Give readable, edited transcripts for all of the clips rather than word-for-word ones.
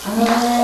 Amen.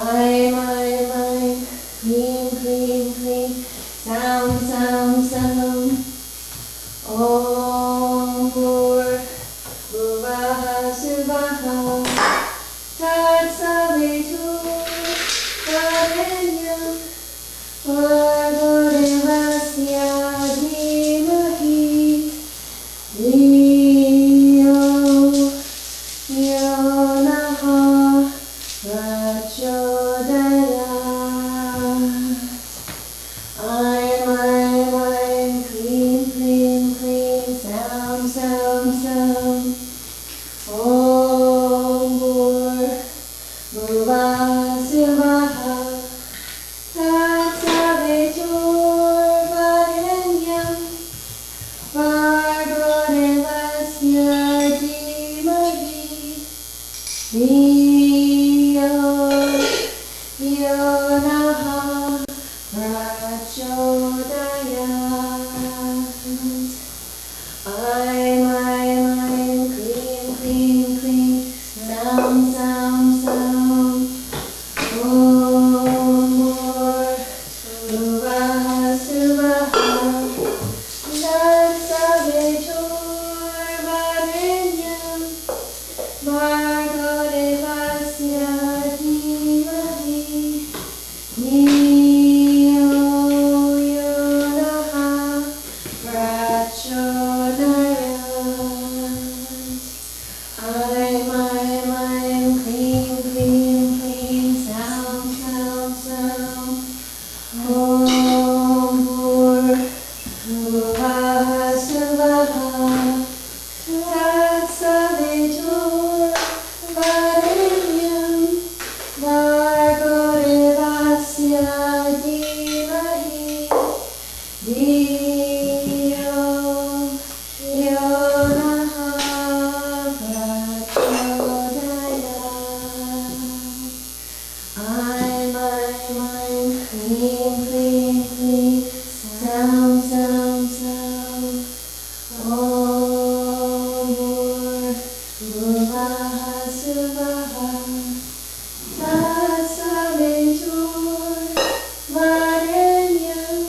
I, my, clean, clean, clean, sound, sound, sound. Om Bhur Bhuvaha Svaha Tat Savitur Varenyam Bhargo Devasya Dhimahi Dhiyo Yo Naha Prachodayat. I, my, clean, clean, clean, sound, sound, sound. Om Bhur Bhuvaha Svaha Tat Savitur Varenyam Bhargo Devasya Dhimahi Dhiyo Yo Naha Prachodayat. I, my, clean, clean, clean, sound, sound, sound. Om Bhur Bhuvaha Svaha Tat Savitur Varenyam Bhargo Devasya Dhimahi Dhiyo Yo Naha Prachodayat. I, my, clean, clean, clean, sound, sound, sound. Om Bhur Bhuvaha Svaha Tat Savitur Varenyam Bhargo Devasya Dhimahi Dhiyo Yo Naha Prachodayat. I, my, clean, clean, clean, sound, sound, sound. Om Bhur Bhuvaha Svaha Tat Savitur Varenyam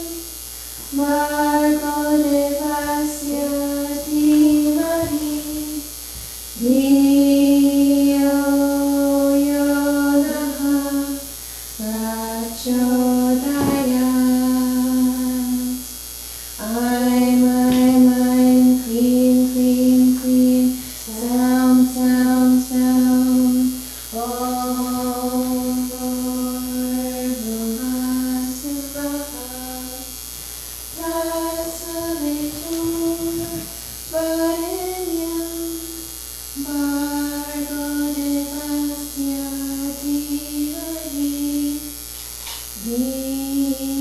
Bhargo Devasya Dhimahi Dhiyo Yo Naha Prachodayat. I, my, clean, clean, clean, sound, sound, sound. Om Bhur Bhuvaha Svaha Tat Savitur Varenyam Bhargo Devasya Dhimahi Dhiyo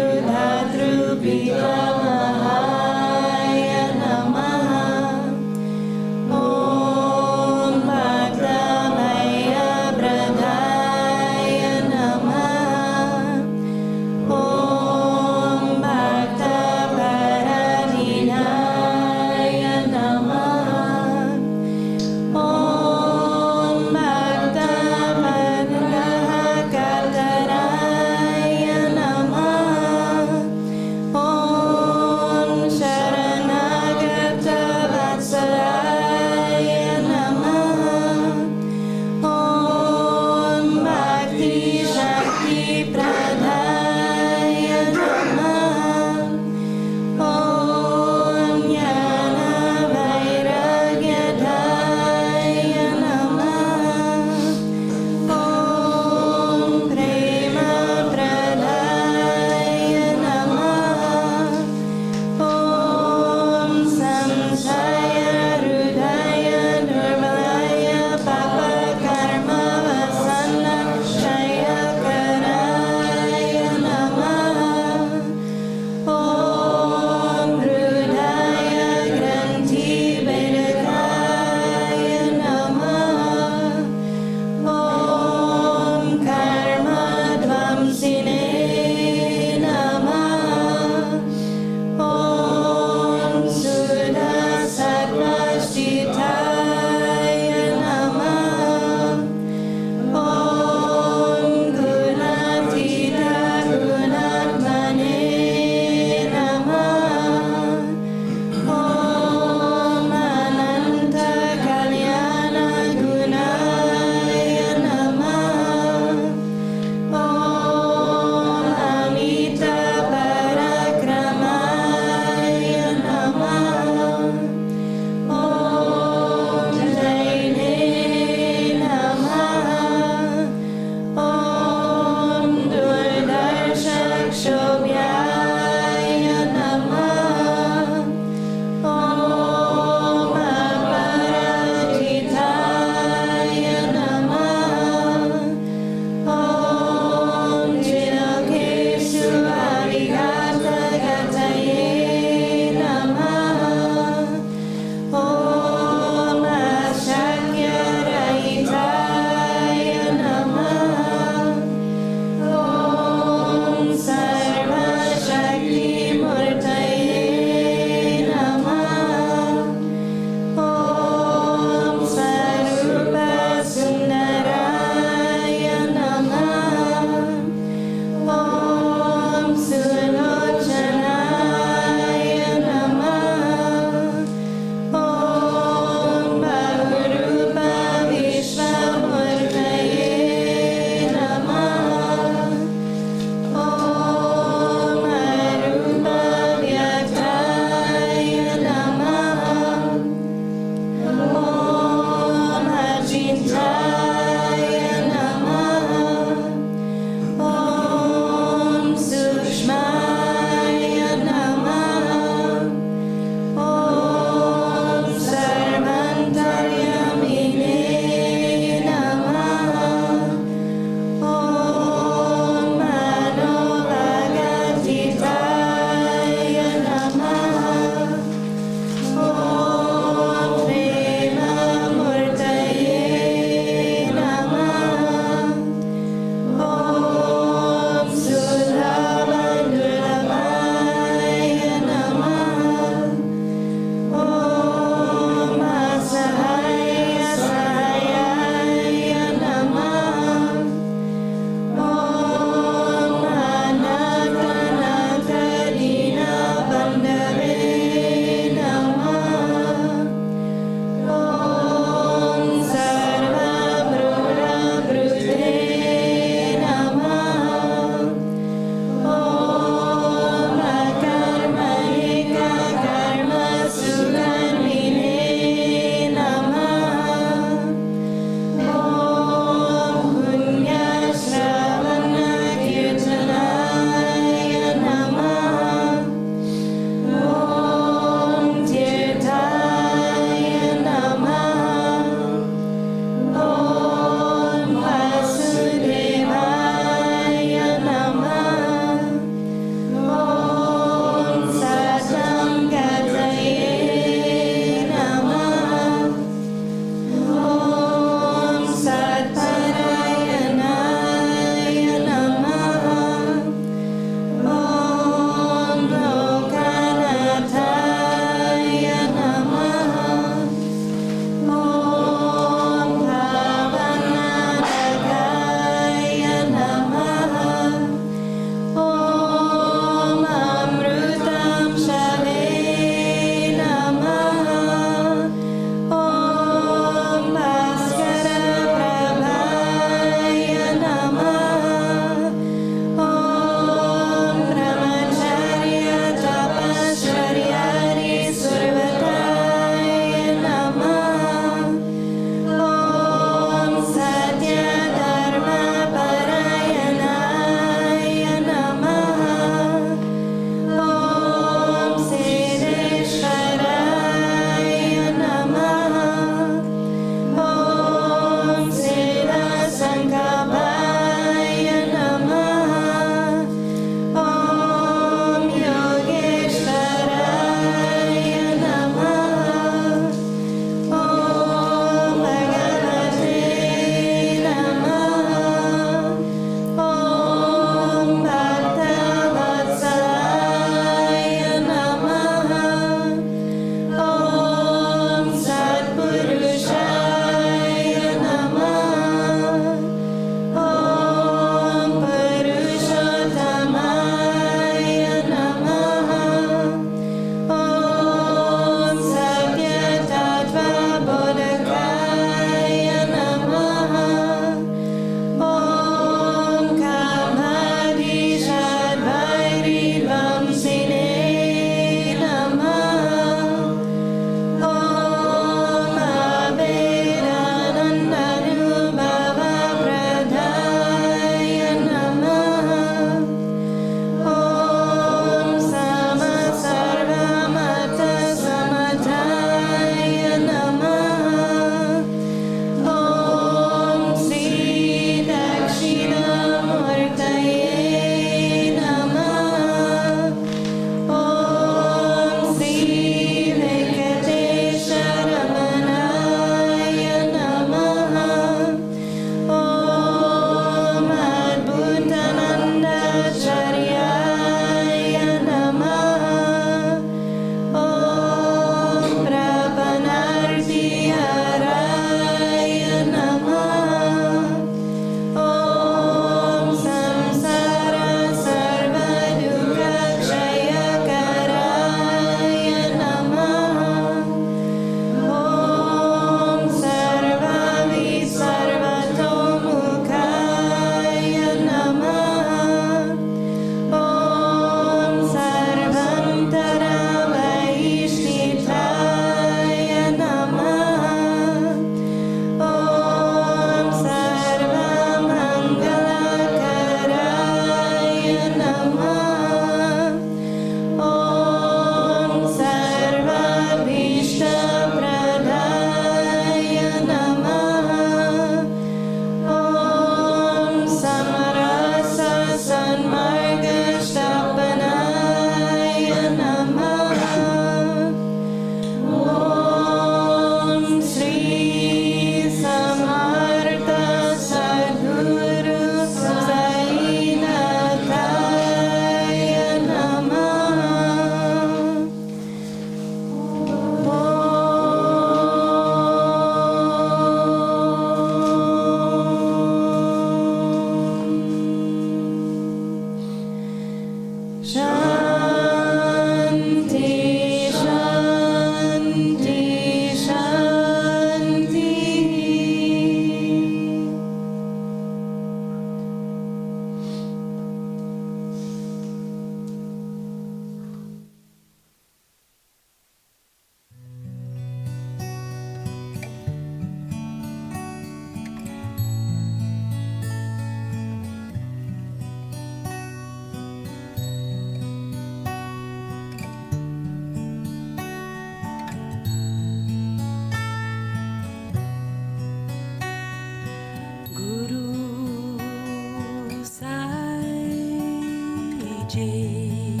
Jai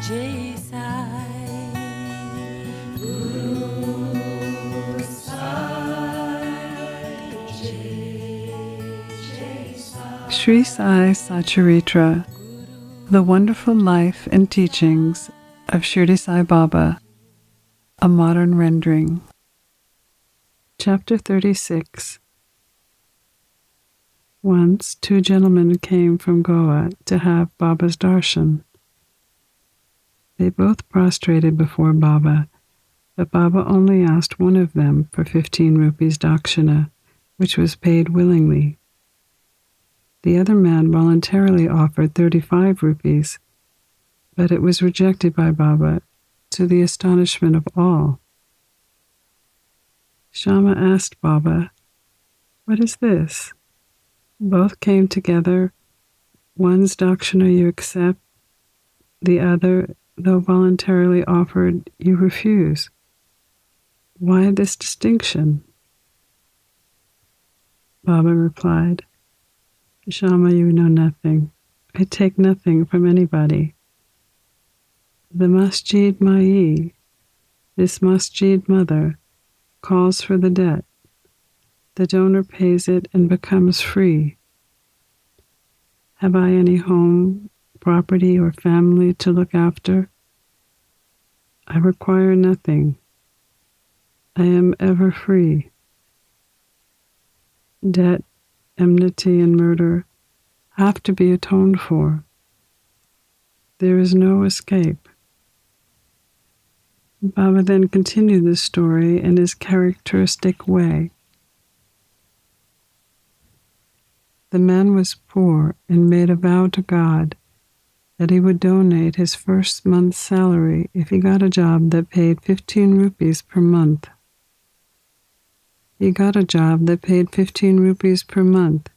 Jai Sai Guru Sai Jai Jai Sai. Sri Sai Satcharitra, the wonderful life and teachings of Shirdi Sai Baba, a modern rendering. Chapter 36. Once 2 gentlemen came from Goa to have Baba's darshan. They both prostrated before Baba, but Baba only asked one of them for 15 rupees dakshina, which was paid willingly. The other man voluntarily offered 35 rupees, but it was rejected by Baba, to the astonishment of all. Shama asked Baba, "What is this? Both came together. One's dakshina you accept, the other, though voluntarily offered, you refuse. Why this distinction?" Baba replied, "Shama, you know nothing. I take nothing from anybody. The Masjid Mai, this Masjid mother, calls for the debt. The donor pays it and becomes free. Have I any home, property, or family to look after? I require nothing. I am ever free. Debt, enmity, and murder have to be atoned for. There is no escape." Baba then continued the story in his characteristic way. The man was poor and made a vow to God that he would donate his first month's salary if he got a job that paid 15 rupees per month. He got a job that paid 15 rupees per month.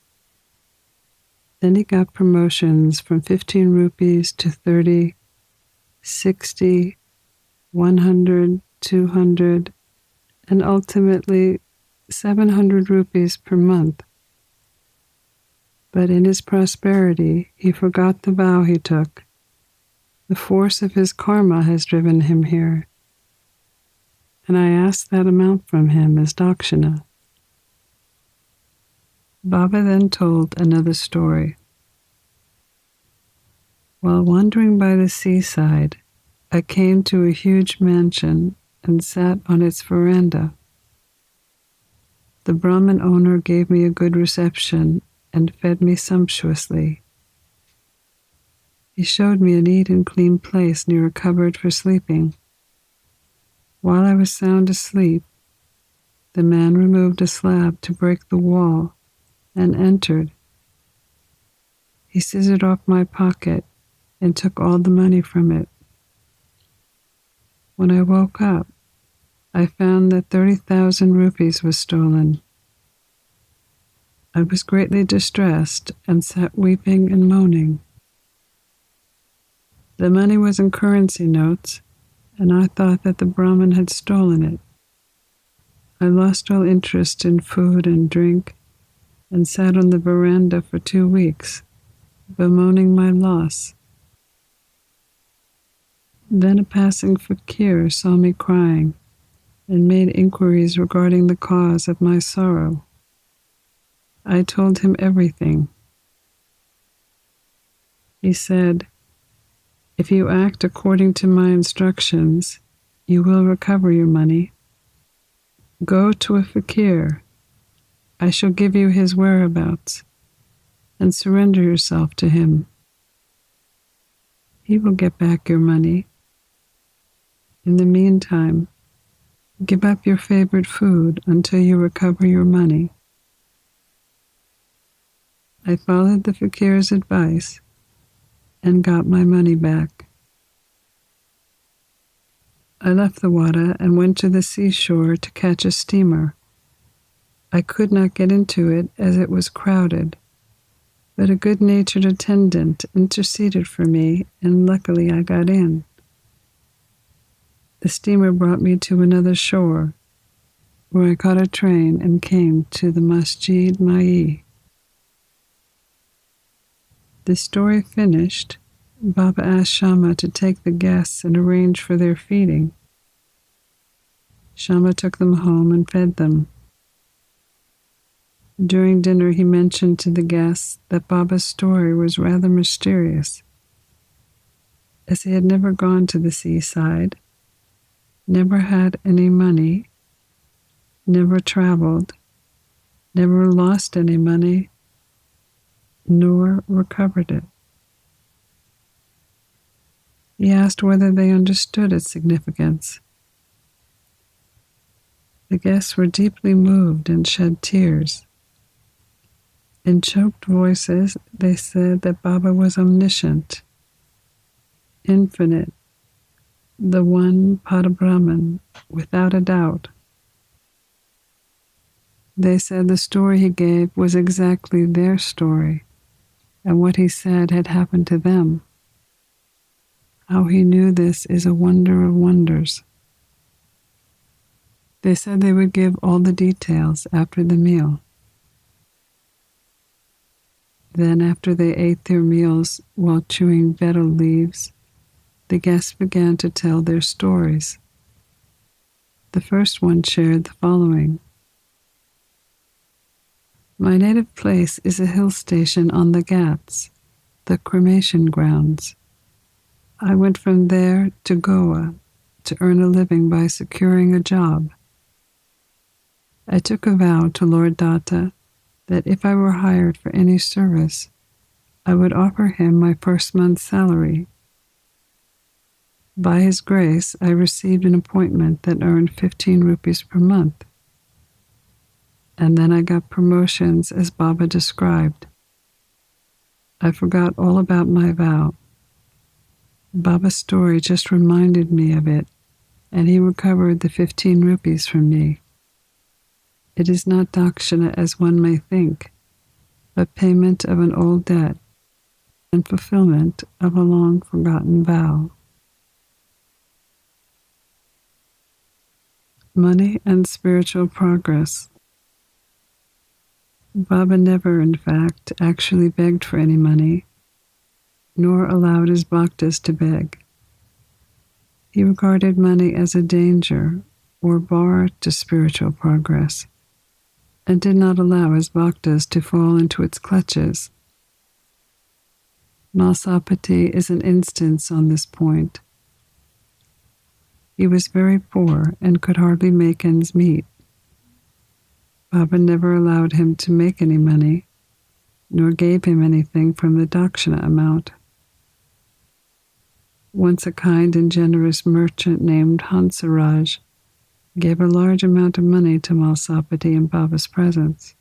Then he got promotions from 15 rupees to 30, 60, 100, 200, and ultimately 700 rupees per month. But in his prosperity, he forgot the vow he took. The force of his karma has driven him here, and I asked that amount from him as dakshina. Baba then told another story. While wandering by the seaside, I came to a huge mansion and sat on its veranda. The Brahmin owner gave me a good reception and fed me sumptuously. He showed me a neat and clean place near a cupboard for sleeping. While I was sound asleep, the man removed a slab to break the wall and entered. He scissored off my pocket and took all the money from it. When I woke up, I found that 30,000 rupees was stolen. I was greatly distressed and sat weeping and moaning. The money was in currency notes, and I thought that the Brahmin had stolen it. I lost all interest in food and drink and sat on the veranda for 2 weeks, bemoaning my loss. Then a passing fakir saw me crying and made inquiries regarding the cause of my sorrow. I told him everything. He said, "If you act according to my instructions, you will recover your money. Go to a fakir. I shall give you his whereabouts, and surrender yourself to him. He will get back your money. In the meantime, give up your favorite food until you recover your money." I followed the fakir's advice and got my money back. I left the Wada and went to the seashore to catch a steamer. I could not get into it as it was crowded, but a good-natured attendant interceded for me, and luckily I got in. The steamer brought me to another shore, where I caught a train and came to the Masjid Mai. The story finished, Baba asked Shama to take the guests and arrange for their feeding. Shama took them home and fed them. During dinner, he mentioned to the guests that Baba's story was rather mysterious, as he had never gone to the seaside, never had any money, never traveled, never lost any money, nor recovered it. He asked whether they understood its significance. The guests were deeply moved and shed tears. In choked voices, they said that Baba was omniscient, infinite, the one Parabrahman, without a doubt. They said the story he gave was exactly their story, and what he said had happened to them. How he knew this is a wonder of wonders. They said they would give all the details after the meal. Then, after they ate their meals while chewing betel leaves, the guests began to tell their stories. The first one shared the following. My native place is a hill station on the Ghats, the cremation grounds. I went from there to Goa to earn a living by securing a job. I took a vow to Lord Datta that if I were hired for any service, I would offer him my first month's salary. By his grace, I received an appointment that earned 15 rupees per month. And then I got promotions as Baba described. I forgot all about my vow. Baba's story just reminded me of it, and he recovered the 15 rupees from me. It is not dakshina as one may think, but payment of an old debt and fulfillment of a long-forgotten vow. Money and spiritual progress. Baba never, in fact, actually begged for any money, nor allowed his bhaktas to beg. He regarded money as a danger or bar to spiritual progress, and did not allow his bhaktas to fall into its clutches. Malsapati is an instance on this point. He was very poor and could hardly make ends meet. Baba never allowed him to make any money, nor gave him anything from the dakshina amount. Once a kind and generous merchant named Hansaraj gave a large amount of money to Malsapati in Baba's presence,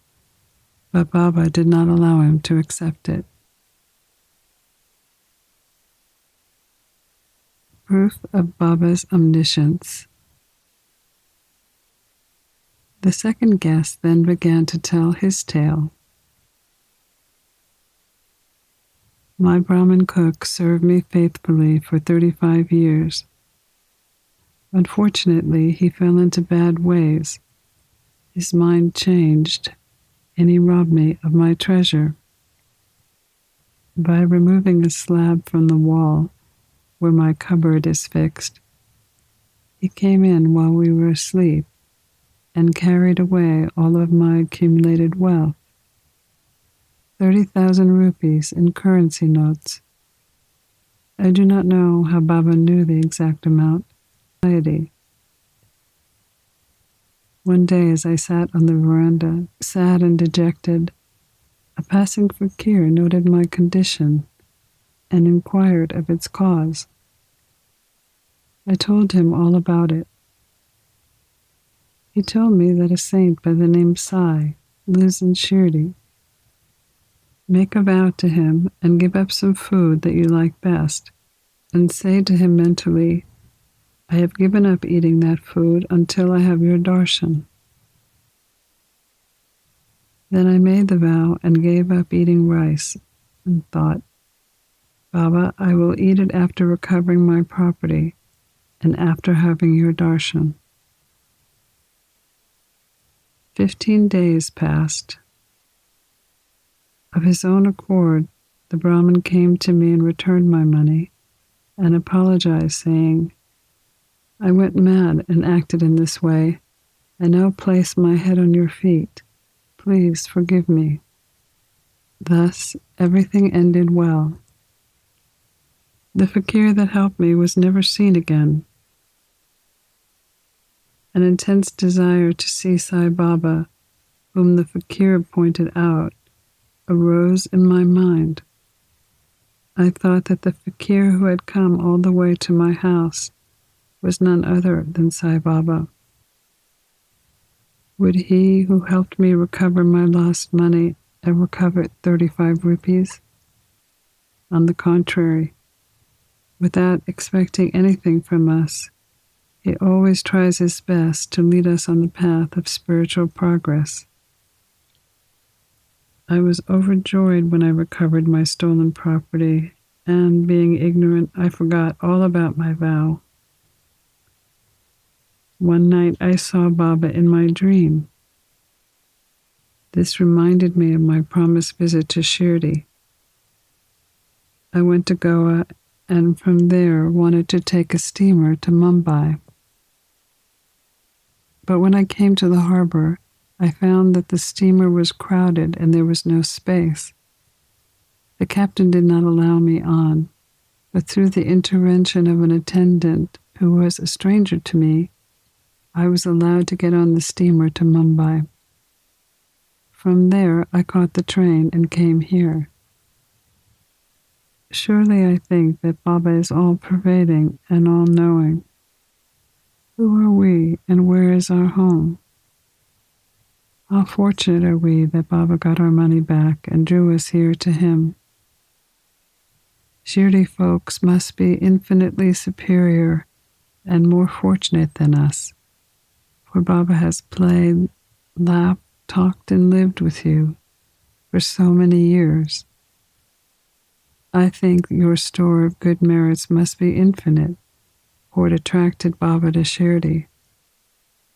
but Baba did not allow him to accept it. Proof of Baba's omniscience. The second guest then began to tell his tale. My Brahmin cook served me faithfully for 35 years. Unfortunately, he fell into bad ways. His mind changed, and he robbed me of my treasure. By removing a slab from the wall where my cupboard is fixed, he came in while we were asleep and carried away all of my accumulated wealth, 30,000 rupees in currency notes. I do not know how Baba knew the exact amount. One day, as I sat on the veranda, sad and dejected, a passing fakir noted my condition and inquired of its cause. I told him all about it. He told me that a saint by the name Sai lives in Shirdi. Make a vow to him and give up some food that you like best, and say to him mentally, I have given up eating that food until I have your darshan. Then I made the vow and gave up eating rice and thought, Baba, I will eat it after recovering my property and after having your darshan. 15 days passed. Of his own accord, the Brahmin came to me and returned my money and apologized, saying, "I went mad and acted in this way. I now place my head on your feet. Please forgive me." Thus, everything ended well. The fakir that helped me was never seen again. An intense desire to see Sai Baba, whom the fakir pointed out, arose in my mind. I thought that the fakir who had come all the way to my house was none other than Sai Baba. Would he who helped me recover my lost money ever covet 35 rupees? On the contrary, without expecting anything from us, he always tries his best to lead us on the path of spiritual progress. I was overjoyed when I recovered my stolen property, and being ignorant, I forgot all about my vow. One night I saw Baba in my dream. This reminded me of my promised visit to Shirdi. I went to Goa and from there wanted to take a steamer to Mumbai. But when I came to the harbor, I found that the steamer was crowded and there was no space. The captain did not allow me on, but through the intervention of an attendant who was a stranger to me, I was allowed to get on the steamer to Mumbai. From there, I caught the train and came here. Surely I think that Baba is all-pervading and all-knowing. Who are we and where is our home? How fortunate are we that Baba got our money back and drew us here to him. Shirdi folks must be infinitely superior and more fortunate than us, for Baba has played, laughed, talked, and lived with you for so many years. I think your store of good merits must be infinite, for it attracted Baba to Shirdi.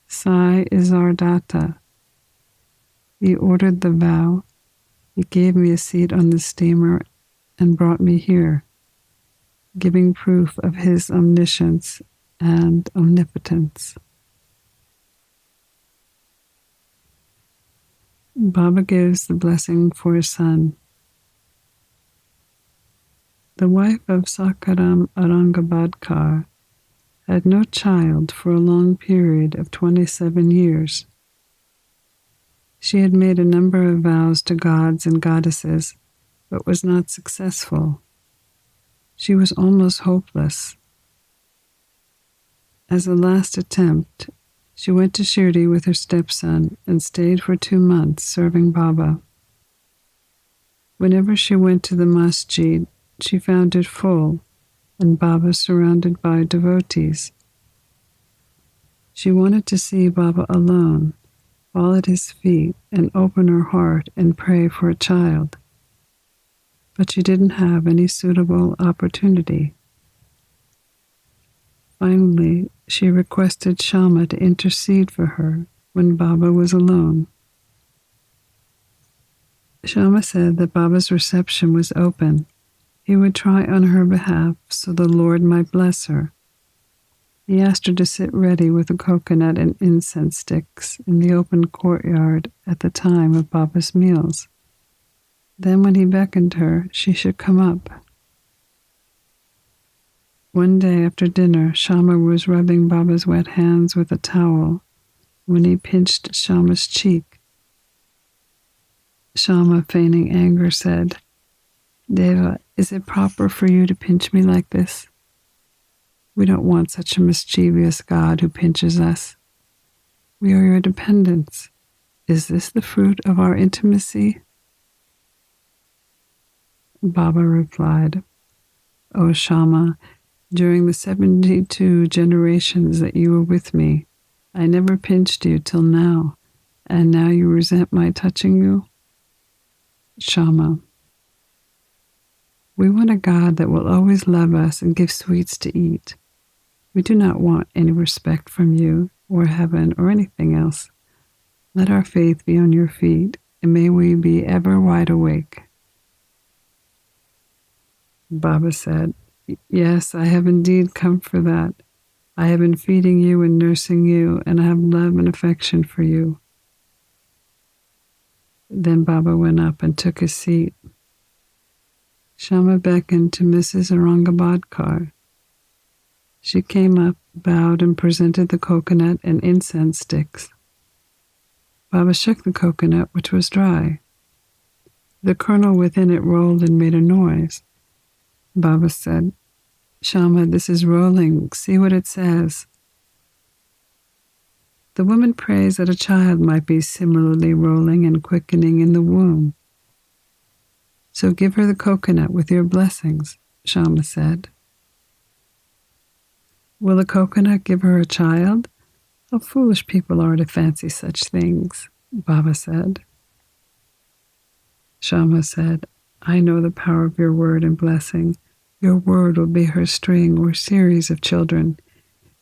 Sai is our Datta. He ordered the vow, he gave me a seat on the steamer and brought me here, giving proof of his omniscience and omnipotence. Baba gives the blessing for his son. The wife of Sakaram Aurangabadkar had no child for a long period of 27 years. She had made a number of vows to gods and goddesses, but was not successful. She was almost hopeless. As a last attempt, she went to Shirdi with her stepson and stayed for 2 months serving Baba. Whenever she went to the masjid, she found it full and Baba surrounded by devotees. She wanted to see Baba alone, fall at his feet and open her heart and pray for a child. But she didn't have any suitable opportunity. Finally, she requested Shama to intercede for her when Baba was alone. Shama said that Baba's reception was open. He would try on her behalf so the Lord might bless her. He asked her to sit ready with a coconut and incense sticks in the open courtyard at the time of Baba's meals. Then when he beckoned her, she should come up. One day after dinner, Shama was rubbing Baba's wet hands with a towel when he pinched Shama's cheek. Shama, feigning anger, said, "Deva, is it proper for you to pinch me like this? We don't want such a mischievous God who pinches us. We are your dependents. Is this the fruit of our intimacy?" Baba replied, "O Shama, during the 72 generations that you were with me, I never pinched you till now, and now you resent my touching you?" Shama, "We want a God that will always love us and give sweets to eat. We do not want any respect from you, or heaven, or anything else. Let our faith be on your feet, and may we be ever wide awake." Baba said, "Yes, I have indeed come for that. I have been feeding you and nursing you, and I have love and affection for you." Then Baba went up and took his seat. Shama beckoned to Mrs. Aurangabadkar. She came up, bowed, and presented the coconut and incense sticks. Baba shook the coconut, which was dry. The kernel within it rolled and made a noise. Baba said, "Shama, this is rolling. See what it says." The woman prays that a child might be similarly rolling and quickening in the womb. So give her the coconut with your blessings, Shama said. Will the coconut give her a child? How foolish people are to fancy such things, Baba said. Shama said, I know the power of your word and blessing. Your word will be her string or series of children.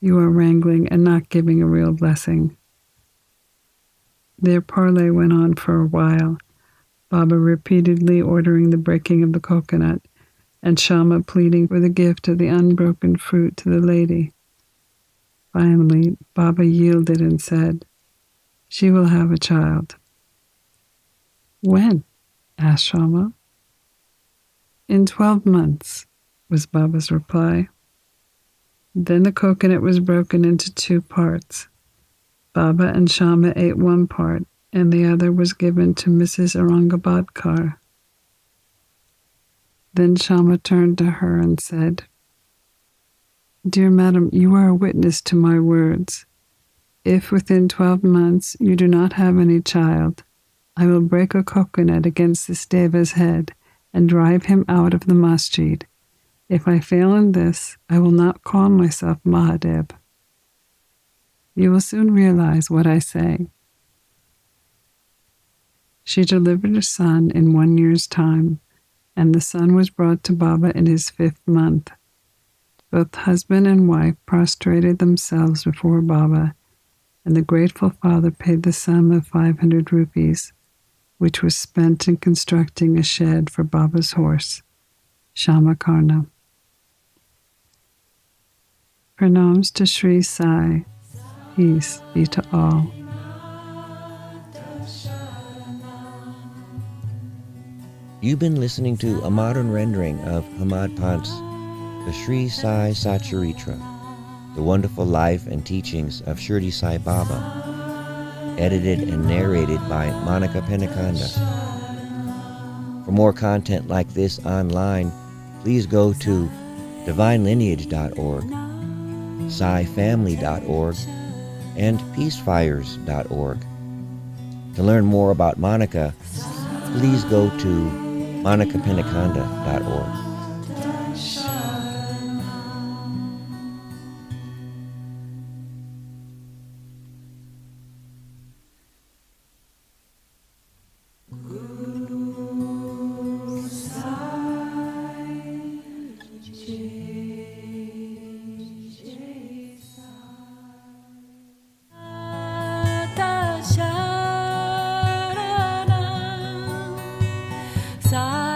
You are wrangling and not giving a real blessing. Their parley went on for a while, Baba repeatedly ordering the breaking of the coconut, and Shama pleading for the gift of the unbroken fruit to the lady. Finally, Baba yielded and said, She will have a child. When? Asked Shama. In 12 months, was Baba's reply. Then the coconut was broken into 2 parts. Baba and Shama ate one part, and the other was given to Mrs. Aurangabadkar. Then Shama turned to her and said, Dear Madam, you are a witness to my words. If within 12 months you do not have any child, I will break a coconut against this Deva's head and drive him out of the masjid. If I fail in this, I will not call myself Mahadev. You will soon realize what I say. She delivered a son in 1 year's time, and the son was brought to Baba in his 5th month. Both husband and wife prostrated themselves before Baba, and the grateful father paid the sum of 500 rupees, which was spent in constructing a shed for Baba's horse, Shamakarna. Pranams to Sri Sai. Peace be to all. You've been listening to a modern rendering of Hamad Pant's The Sri Sai Satcharitra, the wonderful life and teachings of Shirdi Sai Baba, edited and narrated by Monica Penacanda. For more content like this online, please go to divinelineage.org, SaiFamily.org, and peacefires.org. To learn more about Monica, please go to monicapenacanda.org. Sai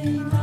Sai.